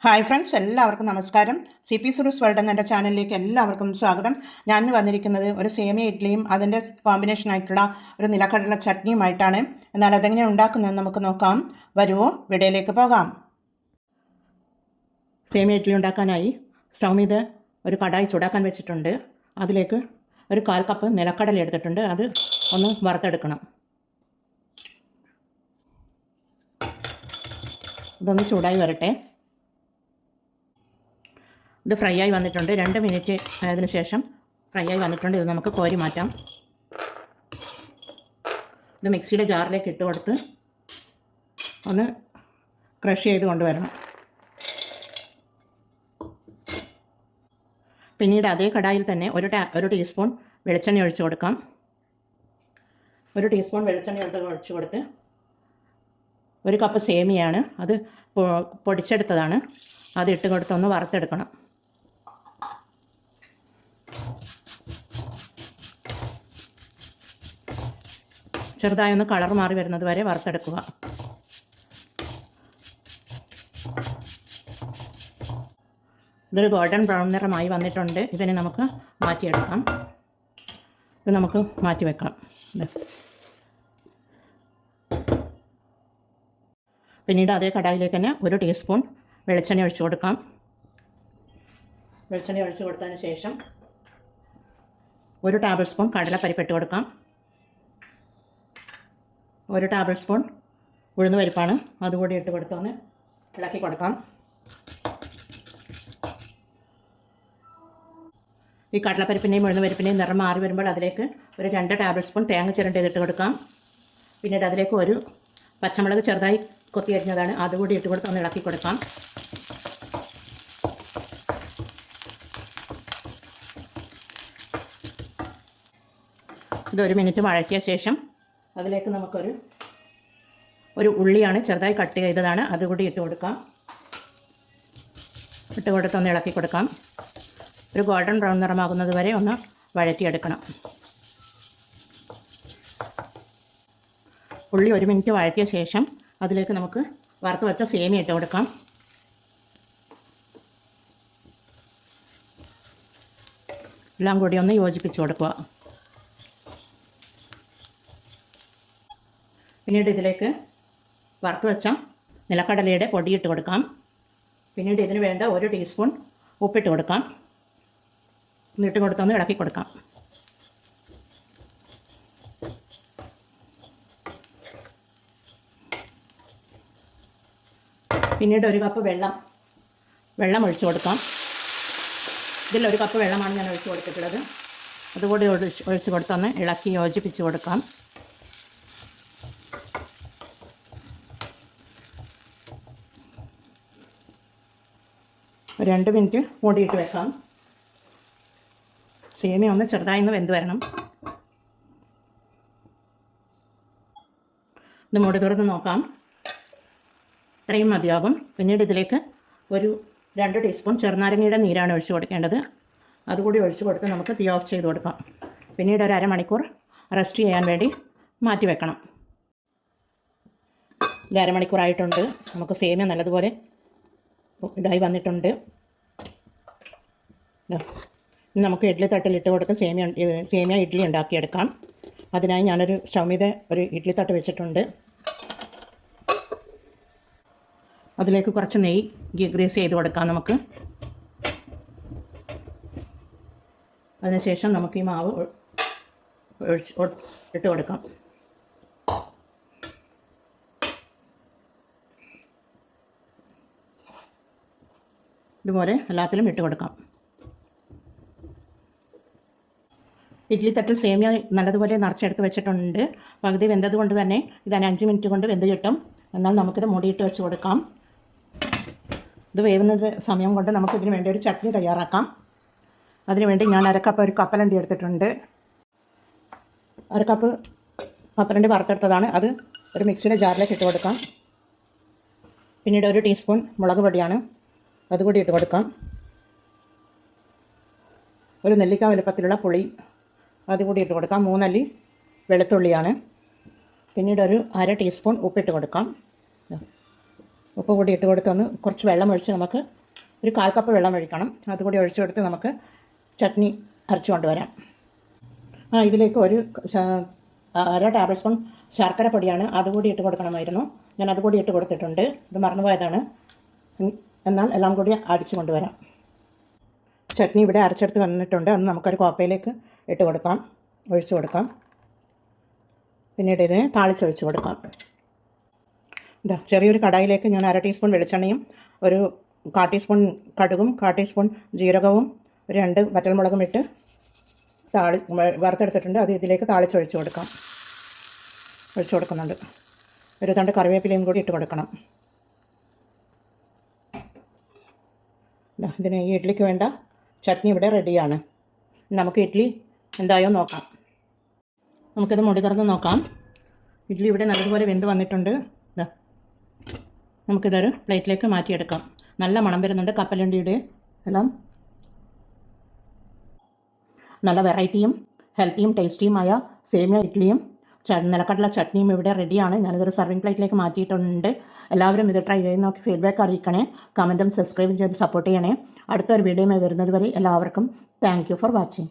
Hi friends, എല്ലാവർക്കും നമസ്കാരം. C P സുരൂസ് world എന്ന എൻ്റെ ചാനലിലേക്ക് എല്ലാവർക്കും സ്വാഗതം. ഞാൻ ഇന്ന് വന്നിരിക്കുന്നത് ഒരു സേമിയ ഇഡ്ഡലിയും അതിൻ്റെ കോമ്പിനേഷനായിട്ടുള്ള ഒരു നിലക്കടല ചട്നിയുമായിട്ടാണ്. എന്നാൽ അതെങ്ങനെയാണ് ഉണ്ടാക്കുന്നതെന്ന് നമുക്ക് നോക്കാം. വരുമോ, വീഡിയോയിലേക്ക് പോകാം. സേമിയ ഇഡ്ഡലി ഉണ്ടാക്കാനായി സ്റ്റൗ മീത് ഒരു കടായി ചൂടാക്കാൻ വെച്ചിട്ടുണ്ട്. അതിലേക്ക് ഒരു 1/4 കപ്പ് നിലക്കടല എടുത്തിട്ടുണ്ട്. അത് ഒന്ന് വറുത്തെടുക്കണം. ഇതൊന്ന് ചൂടായി വരട്ടെ. ഇത് ഫ്രൈ ആയി വന്നിട്ടുണ്ട്. 2 മിനിറ്റ് ആയതിനു ശേഷം ഫ്രൈ ആയി വന്നിട്ടുണ്ട്. ഇത് നമുക്ക് കോരി മാറ്റാം. ഇത് മിക്സിയുടെ ജാറിലേക്ക് ഇട്ട് കൊടുത്ത് ഒന്ന് ക്രഷ് ചെയ്ത് കൊണ്ടുവരണം. പിന്നീട് അതേ കടായിൽ തന്നെ ഒരു ടീസ്പൂൺ വെളിച്ചെണ്ണ ഒഴിച്ച് കൊടുക്കാം. ഒരു ടീസ്പൂൺ വെളിച്ചെണ്ണ ഒഴിച്ച് കൊടുത്ത് 1 കപ്പ് സേമിയാണ്, അത് പൊടിച്ചെടുത്തതാണ്, അത് ഇട്ട് കൊടുത്ത് ഒന്ന് വറുത്തെടുക്കണം. ചെറുതായി ഒന്ന് കളർ മാറി വരുന്നത് വരെ വറുത്തെടുക്കുക. ഇതൊരു ഗോൾഡൻ ബ്രൗൺ നിറമായി വന്നിട്ടുണ്ട്. ഇതിനെ നമുക്ക് മാറ്റിയെടുക്കാം. ഇത് നമുക്ക് മാറ്റി വെക്കാം. പിന്നീട് അതേ കടായിലേക്ക് തന്നെ ഒരു ടീസ്പൂൺ വെളിച്ചെണ്ണ ഒഴിച്ച് കൊടുക്കാം. വെളിച്ചെണ്ണ ഒഴിച്ച് കൊടുത്തതിന് ശേഷം 1 ടേബിൾ സ്പൂൺ കടലപ്പരിപ്പ് ഇട്ട് കൊടുക്കാം. 1 ടേബിൾ സ്പൂൺ ഉഴുന്ന് പരിപ്പാണ്, അതുകൂടി ഇട്ട് കൊടുത്തൊന്ന് ഇളക്കി കൊടുക്കാം. ഈ കടലപ്പരിപ്പിൻ്റെയും ഉഴുന്ന് പരിപ്പിൻ്റെയും നിറം മാറി വരുമ്പോൾ അതിലേക്ക് ഒരു 2 ടേബിൾ സ്പൂൺ തേങ്ങ ചിരണ്ടിയിട്ട് കൊടുക്കാം. പിന്നീട് അതിലേക്ക് ഒരു പച്ചമുളക് ചെറുതായി കൊത്തി അരിഞ്ഞതാണ്, അതുകൂടി ഇട്ട് കൊടുത്ത് ഒന്ന് ഇളക്കി കൊടുക്കാം. ഇത് 1 മിനിറ്റ് വഴറ്റിയ ശേഷം അതിലേക്ക് നമുക്കൊരു ഉള്ളിയാണ്, ചെറുതായി കട്ട് ചെയ്തതാണ്, അതുകൂടി ഇട്ട് കൊടുക്കാം. ഇട്ട് കൊടുത്തൊന്ന് ഇളക്കി കൊടുക്കാം. ഒരു ഗോൾഡൻ ബ്രൗൺ നിറമാകുന്നത് വരെ ഒന്ന് വഴറ്റിയെടുക്കണം. ഉള്ളി 1 മിനിറ്റ് വഴറ്റിയ ശേഷം അതിലേക്ക് നമുക്ക് വറുത്ത് വെച്ച സേമിയ ഇട്ട് കൊടുക്കാം. എല്ലാം കൂടി ഒന്ന് യോജിപ്പിച്ച് കൊടുക്കുക. പിന്നീട് ഇതിലേക്ക് വറുത്ത് വെച്ച നിലക്കടലയുടെ പൊടിയിട്ട് കൊടുക്കാം. പിന്നീട് ഇതിന് വേണ്ട 1 ടീസ്പൂൺ ഉപ്പിട്ട് കൊടുക്കാം. ഇട്ട് കൊടുത്തൊന്ന് ഇളക്കി കൊടുക്കാം. പിന്നീട് 1 കപ്പ് വെള്ളം ഒഴിച്ചു കൊടുക്കാം. ഇതിൽ 1 കപ്പ് വെള്ളമാണ് ഞാൻ ഒഴിച്ച് കൊടുത്തിട്ടുള്ളത്. അതുകൂടി ഒഴിച്ച് കൊടുത്തൊന്ന് ഇളക്കി യോജിപ്പിച്ച് കൊടുക്കാം. ഒരു 2 മിനിറ്റ് മൂടിയിട്ട് വെക്കാം. സേമിയ ഒന്ന് ചെറുതായി ഒന്ന് വെന്ത് വരണം. ഇത് മൂടി തുറന്ന് നോക്കാം. ഇത്രയും മതിയാകും. പിന്നീട് ഇതിലേക്ക് ഒരു 2 ടീസ്പൂൺ ചെറുനാരങ്ങയുടെ നീരാണ് ഒഴിച്ച് കൊടുക്കേണ്ടത്. അതുകൂടി ഒഴിച്ച് കൊടുത്ത് നമുക്ക് തീ ഓഫ് ചെയ്ത് കൊടുക്കാം. പിന്നീട് ഒരു അരമണിക്കൂർ റെസ്റ്റ് ചെയ്യാൻ വേണ്ടി മാറ്റി വെക്കണം. ഇത് അരമണിക്കൂറായിട്ടുണ്ട്. നമുക്ക് സേമിയ നല്ലതുപോലെ ഇതായി വന്നിട്ടുണ്ട്. നമുക്ക് ഇഡ്ഡലി തട്ടിലിട്ട് കൊടുത്ത് സേമിയ ഇഡ്ഡലി ഉണ്ടാക്കിയെടുക്കാം. അതിനായി ഞാനൊരു സ്റ്റൗ മീതെ ഒരു ഇഡ്ഡലി തട്ട് വെച്ചിട്ടുണ്ട്. അതിലേക്ക് കുറച്ച് നെയ്യ് ഗ്രീസ് ചെയ്ത് കൊടുക്കാം നമുക്ക്. അതിനുശേഷം നമുക്ക് ഈ മാവ് ഇട്ട് കൊടുക്കാം. ഇതുപോലെ എല്ലാത്തിലും ഇട്ട് കൊടുക്കാം. ഇഡ്ഡലി തട്ടിൽ സേമിയ നല്ലതുപോലെ നിറച്ചെടുത്ത് വെച്ചിട്ടുണ്ട്. പകുതി വെന്തത് കൊണ്ട് തന്നെ ഇത് 5 മിനിറ്റ് കൊണ്ട് വെന്ത് കിട്ടും. എന്നാൽ നമുക്കിത് മൂടിയിട്ട് വെച്ച് കൊടുക്കാം. ഇത് വേവുന്നത് സമയം കൊണ്ട് നമുക്കിതിന് വേണ്ടി ഒരു ചട്നി തയ്യാറാക്കാം. അതിനുവേണ്ടി ഞാൻ 1/2 കപ്പ് ഒരു കപ്പലണ്ടി എടുത്തിട്ടുണ്ട്. 1/2 കപ്പ് കപ്പലണ്ടി വറുത്തെടുത്തതാണ്. അത് ഒരു മിക്സിയുടെ ജാറിലേക്ക് ഇട്ട് കൊടുക്കാം. പിന്നീട് 1 ടീസ്പൂൺ മുളക് പൊടിയാണ്, അതുകൂടി ഇട്ട് കൊടുക്കാം. ഒരു നെല്ലിക്ക വലുപ്പത്തിലുള്ള പുളി അതുകൂടി ഇട്ട് കൊടുക്കാം. 3 അല്ലി വെളുത്തുള്ളിയാണ്. പിന്നീട് ഒരു 1/2 ടീസ്പൂൺ ഉപ്പിട്ട് കൊടുക്കാം. ഉപ്പ് കൂടി ഇട്ട് കൊടുത്തൊന്ന് കുറച്ച് വെള്ളം ഒഴിച്ച് നമുക്ക് ഒരു 1/4 കപ്പ് വെള്ളം ഒഴിക്കണം. അതുകൂടി ഒഴിച്ചു കൊടുത്ത് നമുക്ക് ചട്നി അരച്ച് കൊണ്ടുവരാം. ഇതിലേക്ക് ഒരു 1/2 ടേബിൾ സ്പൂൺ ശർക്കര പൊടിയാണ്, അതുകൂടി ഇട്ട് കൊടുക്കണമായിരുന്നു. ഞാൻ അതുകൂടി ഇട്ട് കൊടുത്തിട്ടുണ്ട്. ഇത് മറന്നുപോയതാണ്. എന്നാൽ എല്ലാം കൂടി അടിച്ച് കൊണ്ടുവരാം. ചട്നി ഇവിടെ അരച്ചെടുത്ത് വന്നിട്ടുണ്ട്. അത് നമുക്കൊരു കോപ്പയിലേക്ക് ഇട്ട് കൊടുക്കാം, ഒഴിച്ചു കൊടുക്കാം. പിന്നീട് ഇതിനെ താളിച്ചൊഴിച്ച് കൊടുക്കാം. ചെറിയൊരു കടായിലേക്ക് ഞാൻ 1/2 ടീസ്പൂൺ വെളിച്ചെണ്ണയും ഒരു 1/4 ടീസ്പൂൺ കടുകും 1/4 ടീസ്പൂൺ ജീരകവും 2 വറ്റൽമുളകും ഇട്ട് വറുത്തെടുത്തിട്ടുണ്ട്. അത് ഇതിലേക്ക് താളിച്ചൊഴിച്ച് കൊടുക്കാം. ഒഴിച്ചു കൊടുക്കുന്നുണ്ട്. ഒരു തണ്ട് കറിവേപ്പിലയും കൂടി ഇട്ട് കൊടുക്കണം. ഇതിന് ഈ ഇഡ്ഡലിക്ക് വേണ്ട ചട്നി ഇവിടെ റെഡിയാണ്. നമുക്ക് ഇഡ്ഡലി എന്തായോ നോക്കാം. നമുക്കിത് മുടി തുറന്ന് നോക്കാം. ഇഡ്ഡലി ഇവിടെ നല്ലതുപോലെ വെന്ത് വന്നിട്ടുണ്ട്. നമുക്കിതൊരു പ്ലേറ്റിലേക്ക് മാറ്റിയെടുക്കാം. നല്ല മണം വരുന്നുണ്ട്. കപ്പലണ്ടിയുടെ എല്ലാം നല്ല വെറൈറ്റിയും ഹെൽത്തിയും ടേസ്റ്റിയുമായ സേമിയ ഇഡ്ഡലിയും നിലക്കടല ചട്നിയും ഇവിടെ റെഡിയാണ്. ഞാനിതൊരു സർവിങ് പ്ലേറ്റിലേക്ക് മാറ്റിയിട്ടുണ്ട്. എല്ലാവരും ഇത് ട്രൈ ചെയ്ത് നോക്കി ഫീഡ്ബാക്ക് അറിയിക്കണേ. കമൻറ്റും സബ്സ്ക്രൈബും ചെയ്ത് സപ്പോർട്ട് ചെയ്യണേ. അടുത്തൊരു വീഡിയോയുമായി വരുന്നത് വരെ എല്ലാവർക്കും താങ്ക് യു ഫോർ വാച്ചിങ്.